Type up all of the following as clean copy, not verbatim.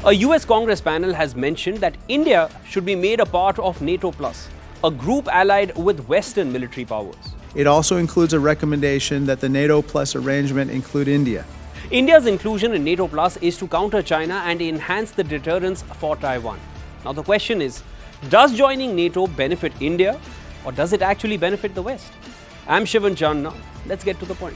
A US Congress panel has mentioned that India should be made a part of NATO Plus, a group allied with Western military powers. It also includes a recommendation that the NATO Plus arrangement include India. India's inclusion in NATO Plus is to counter China and enhance the deterrence for Taiwan. Now the question is, does joining NATO benefit India or does it actually benefit the West? I'm Shivan Chanana. Let's get to the point.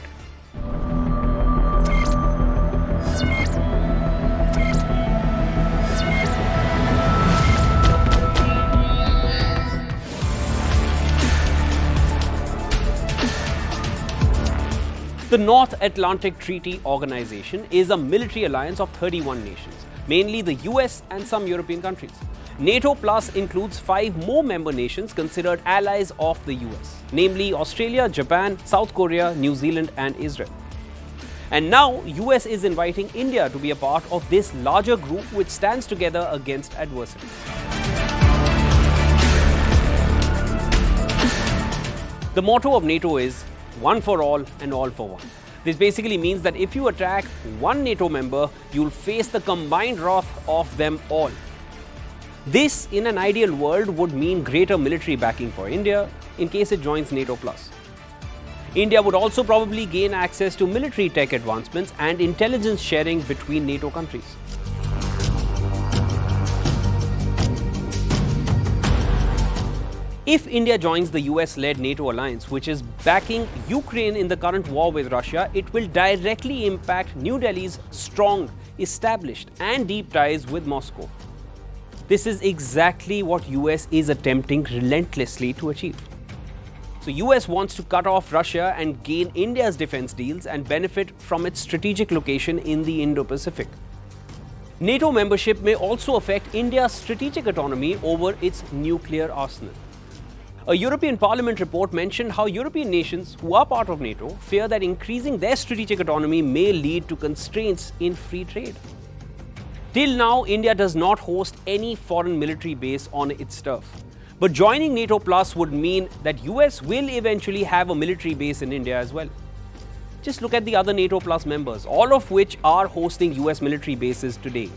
The North Atlantic Treaty Organization is a military alliance of 31 nations, mainly the US and some European countries. NATO Plus includes 5 more member nations considered allies of the US, namely Australia, Japan, South Korea, New Zealand and Israel. And now US is inviting India to be a part of this larger group which stands together against adversaries. The motto of NATO is one for all and all for one. This basically means that if you attack one NATO member, you'll face the combined wrath of them all. This, in an ideal world, would mean greater military backing for India in case it joins NATO Plus. India would also probably gain access to military tech advancements and intelligence sharing between NATO countries. If India joins the US-led NATO alliance, which is backing Ukraine in the current war with Russia, it will directly impact New Delhi's strong, established and deep ties with Moscow. This is exactly what US is attempting relentlessly to achieve. So US wants to cut off Russia and gain India's defense deals and benefit from its strategic location in the Indo-Pacific. NATO membership may also affect India's strategic autonomy over its nuclear arsenal. A European Parliament report mentioned how European nations who are part of NATO fear that increasing their strategic autonomy may lead to constraints in free trade. Till now, India does not host any foreign military base on its turf. But joining NATO Plus would mean that US will eventually have a military base in India as well. Just look at the other NATO Plus members, all of which are hosting US military bases today.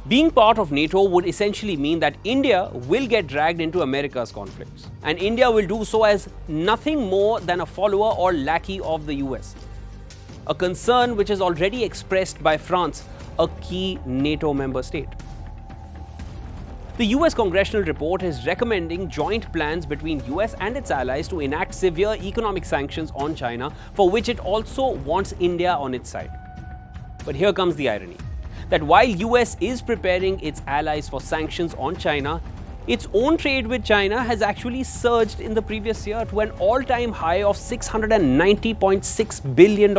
Being part of NATO would essentially mean that India will get dragged into America's conflicts, and India will do so as nothing more than a follower or lackey of the US. A concern which is already expressed by France, a key NATO member state. The US congressional report is recommending joint plans between US and its allies to enact severe economic sanctions on China, for which it also wants India on its side. But here comes the irony, that while US is preparing its allies for sanctions on China, its own trade with China has actually surged in the previous year to an all-time high of $690.6 billion.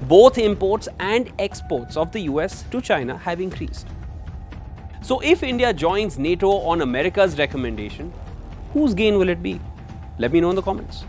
Both imports and exports of the US to China have increased. So if India joins NATO on America's recommendation, whose gain will it be? Let me know in the comments.